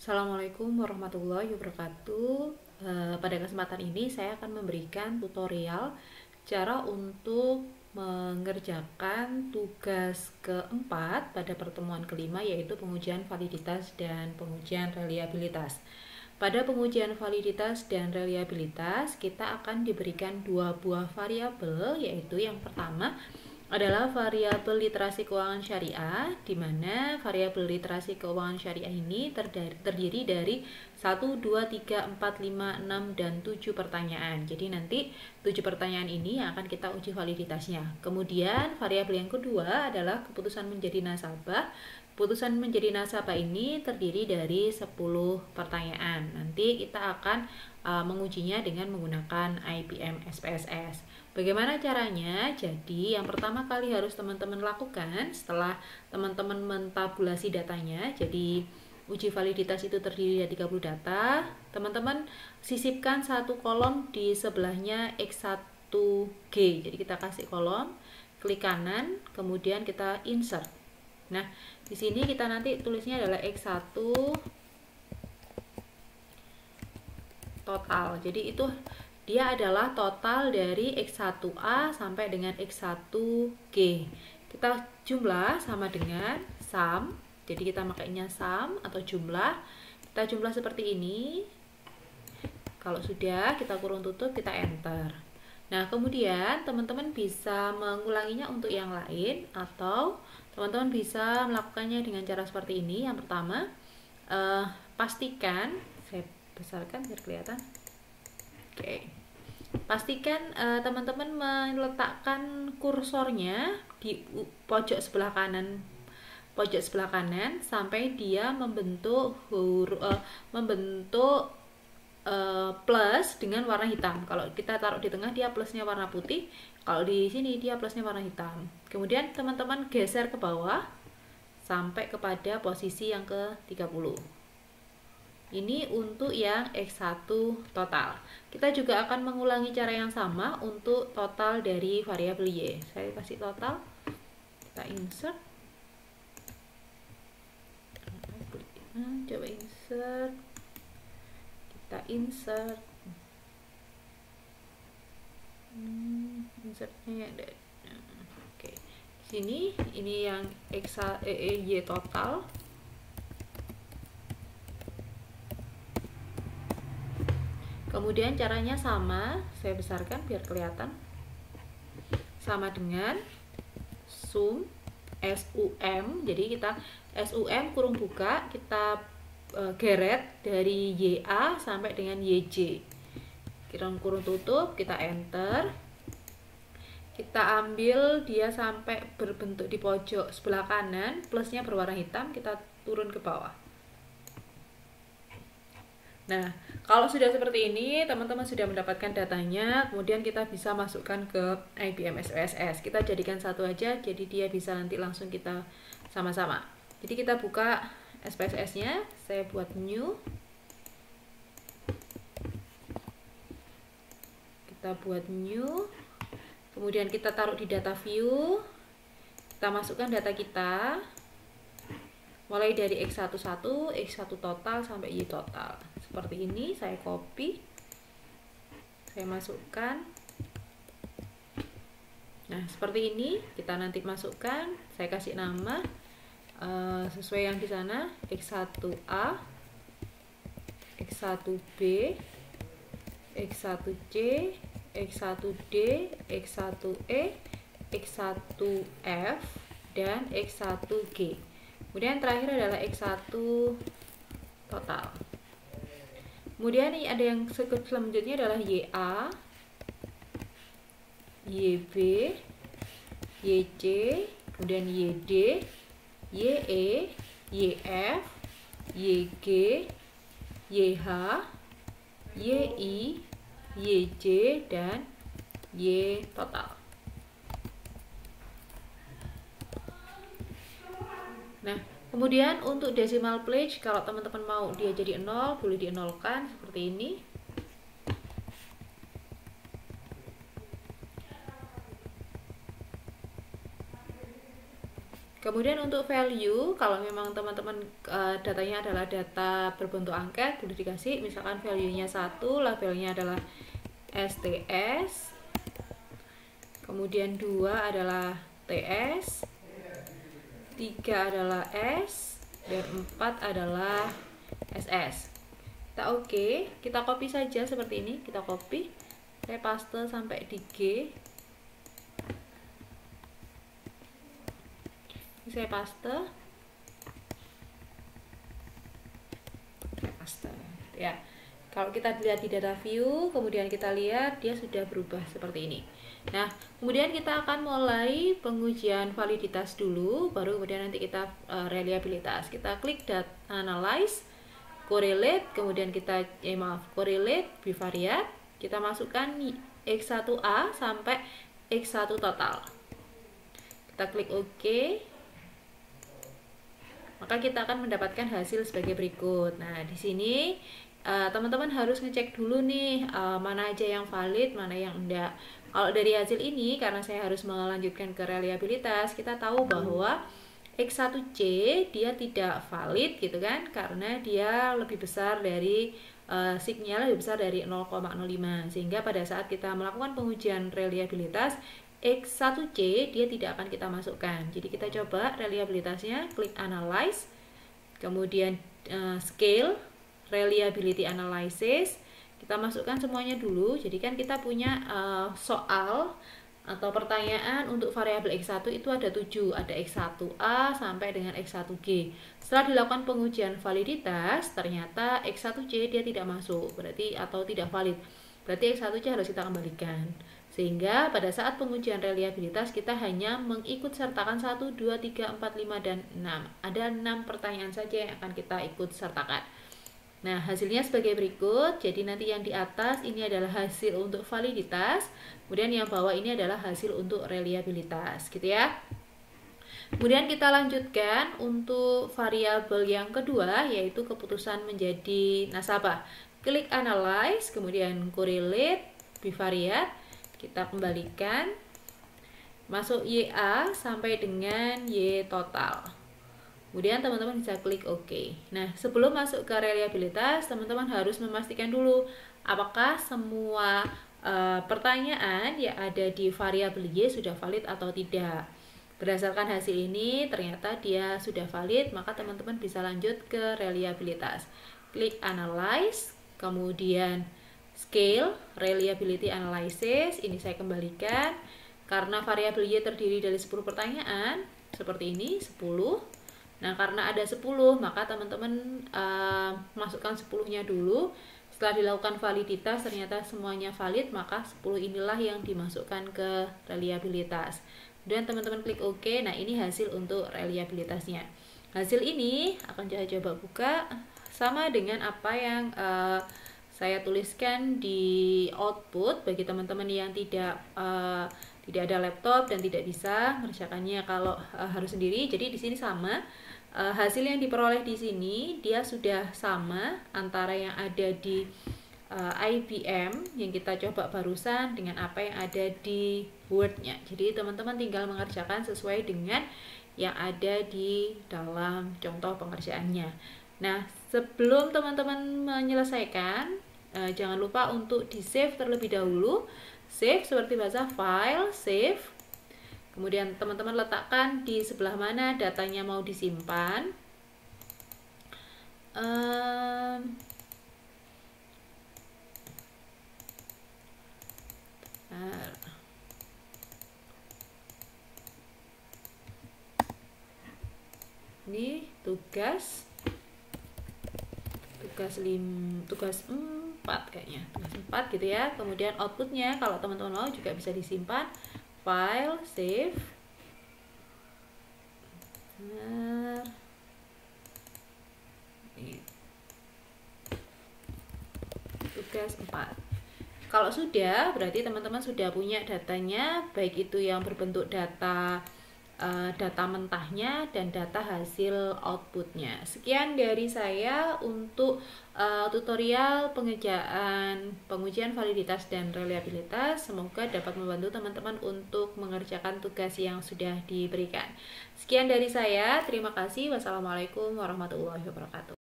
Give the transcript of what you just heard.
Assalamualaikum warahmatullahi wabarakatuh. Pada kesempatan ini saya akan memberikan tutorial cara untuk mengerjakan tugas keempat pada pertemuan kelima, yaitu pengujian validitas dan pengujian reliabilitas. Pada pengujian validitas dan reliabilitas, kita akan diberikan dua buah variabel, yaitu yang pertama adalah variabel literasi keuangan syariah, di mana variabel literasi keuangan syariah ini terdiri dari 1, 2, 3, 4, 5, 6, dan 7 pertanyaan. Jadi nanti 7 pertanyaan ini yang akan kita uji validitasnya. Kemudian variabel yang kedua adalah keputusan menjadi nasabah. Keputusan menjadi nasabah ini terdiri dari 10 pertanyaan. Nanti kita akan mengujinya dengan menggunakan IBM SPSS. Bagaimana caranya? Jadi yang pertama kali harus teman-teman lakukan setelah teman-teman mentabulasi datanya. Jadi uji validitas itu terdiri dari 30 data. Teman-teman sisipkan satu kolom di sebelahnya X1G. Jadi kita kasih kolom, klik kanan, kemudian kita insert. Nah, di sini kita nanti tulisnya adalah X1 total. Jadi itu dia adalah total dari X1A sampai dengan X1G. Kita jumlah sama dengan sum. Jadi kita makainya sum atau jumlah. Kita jumlah seperti ini. Kalau sudah, kita kurung tutup, kita enter. Nah, kemudian teman-teman bisa mengulanginya untuk yang lain, atau teman-teman bisa melakukannya dengan cara seperti ini. Yang pertama, pastikan, saya besarkan biar kelihatan. Oke. Pastikan teman-teman meletakkan kursornya di pojok sebelah kanan sampai dia membentuk plus dengan warna hitam. Kalau kita taruh di tengah, dia plusnya warna putih. Kalau di sini dia plusnya warna hitam. Kemudian teman-teman geser ke bawah sampai kepada posisi yang ke-30. Ini untuk yang X1 total. Kita juga akan mengulangi cara yang sama untuk total dari variabel Y. Saya kasih total. Kita insert. Coba insert. Kita insert. Insertnya ada. Oke. Di sini ini yang Y total. Kemudian caranya sama, saya besarkan biar kelihatan. Sama dengan sum SUM. Jadi kita SUM kurung buka, kita geret dari YA sampai dengan YJ. Kita kurung tutup, kita enter. Kita ambil dia sampai berbentuk di pojok sebelah kanan, plusnya berwarna hitam, kita turun ke bawah. Nah, kalau sudah seperti ini, teman-teman sudah mendapatkan datanya, kemudian kita bisa masukkan ke IBM SPSS. Kita jadikan satu aja, jadi dia bisa nanti langsung kita sama-sama. Jadi kita buka SPSS-nya, saya buat new. Kita buat new. Kemudian kita taruh di data view. Kita masukkan data kita. Mulai dari X11, X1 total sampai Y total. Seperti ini, saya copy. Saya masukkan. Nah, seperti ini kita nanti masukkan. Saya kasih nama sesuai yang di sana, X1A, X1B, X1C, X1D, X1E, X1F, dan X1G. Kemudian terakhir adalah X1 total. Kemudian ini ada yang selanjutnya adalah YA, YB, YC, kemudian YD, YE, YF, YG, YH, YI, YJ, dan Y total. Nah, kemudian untuk decimal place, kalau teman-teman mau dia jadi 0, boleh di-nolkan seperti ini. Kemudian untuk value, kalau memang teman-teman datanya adalah data berbentuk angka, boleh dikasih misalkan value-nya 1, labelnya adalah STS. Kemudian 2 adalah TS, 3 adalah S, dan 4 adalah SS. Kita oke, kita copy saja seperti ini, kita copy, saya paste sampai di G. Saya paste ya. Kalau kita lihat di data view, kemudian kita lihat dia sudah berubah seperti ini. Nah, kemudian kita akan mulai pengujian validitas dulu, baru kemudian nanti kita reliabilitas. Kita klik data analyze, correlate, kemudian kita correlate bivariate, kita masukkan X1A sampai X1 total. Kita klik OK. Maka kita akan mendapatkan hasil sebagai berikut. Nah, di sini teman-teman harus ngecek dulu nih mana aja yang valid, mana yang enggak. Kalau dari hasil ini, karena saya harus melanjutkan ke reliabilitas, kita tahu bahwa X1C dia tidak valid gitu kan, karena dia lebih besar dari signya lebih besar dari 0,05, sehingga pada saat kita melakukan pengujian reliabilitas X1C dia tidak akan kita masukkan. Jadi kita coba reliabilitasnya, klik analyze, kemudian scale, reliability analysis, kita masukkan semuanya dulu. Jadi kan kita punya soal atau pertanyaan untuk variabel X1 itu ada 7, ada X1A sampai dengan X1G. Setelah dilakukan pengujian validitas, ternyata X1C dia tidak masuk, berarti atau tidak valid. Berarti X1C harus kita kembalikan. Sehingga pada saat pengujian reliabilitas kita hanya mengikut sertakan 1, 2, 3, 4, 5, dan 6. Ada 6 pertanyaan saja yang akan kita ikut sertakan. Nah, hasilnya sebagai berikut. Jadi nanti yang di atas ini adalah hasil untuk validitas, kemudian yang bawah ini adalah hasil untuk reliabilitas, gitu ya. Kemudian kita lanjutkan untuk variabel yang kedua, yaitu keputusan menjadi nasabah. Klik analyze, kemudian correlate bivariate, kita kembalikan, masuk YA sampai dengan Y total. Kemudian teman-teman bisa klik OK. Nah, sebelum masuk ke reliabilitas, teman-teman harus memastikan dulu apakah semua pertanyaan yang ada di variabel Y sudah valid atau tidak. Berdasarkan hasil ini, ternyata dia sudah valid, maka teman-teman bisa lanjut ke reliabilitas. Klik analyze, kemudian scale, reliability analysis, ini saya kembalikan. Karena variabel Y terdiri dari 10 pertanyaan, seperti ini, 10. Nah, karena ada 10, maka teman-teman masukkan 10-nya dulu. Setelah dilakukan validitas, ternyata semuanya valid, maka 10 inilah yang dimasukkan ke reliabilitas. Kemudian teman-teman klik OK. Nah, ini hasil untuk reliabilitasnya. Hasil ini akan saya coba buka, sama dengan apa yang saya tuliskan di output bagi teman-teman yang tidak ada laptop dan tidak bisa mengerjakannya kalau harus sendiri. Jadi di sini sama, hasil yang diperoleh di sini dia sudah sama antara yang ada di IBM yang kita coba barusan dengan apa yang ada di Word-nya. Jadi teman-teman tinggal mengerjakan sesuai dengan yang ada di dalam contoh pengerjaannya. Nah, sebelum teman-teman menyelesaikan, jangan lupa untuk di save terlebih dahulu. Save seperti bahasa file, save. Kemudian teman-teman letakkan di sebelah mana datanya mau disimpan. Ini tugas 4 kayaknya, tugas 4 gitu ya. Kemudian outputnya kalau teman-teman mau juga bisa disimpan, file, save. Tugas 4. Kalau sudah, berarti teman-teman sudah punya datanya, baik itu yang berbentuk data data mentahnya dan data hasil outputnya. Sekian dari saya untuk tutorial pengujian validitas dan reliabilitas. Semoga dapat membantu teman-teman untuk mengerjakan tugas yang sudah diberikan. Sekian dari saya, terima kasih. Wassalamualaikum warahmatullahi wabarakatuh.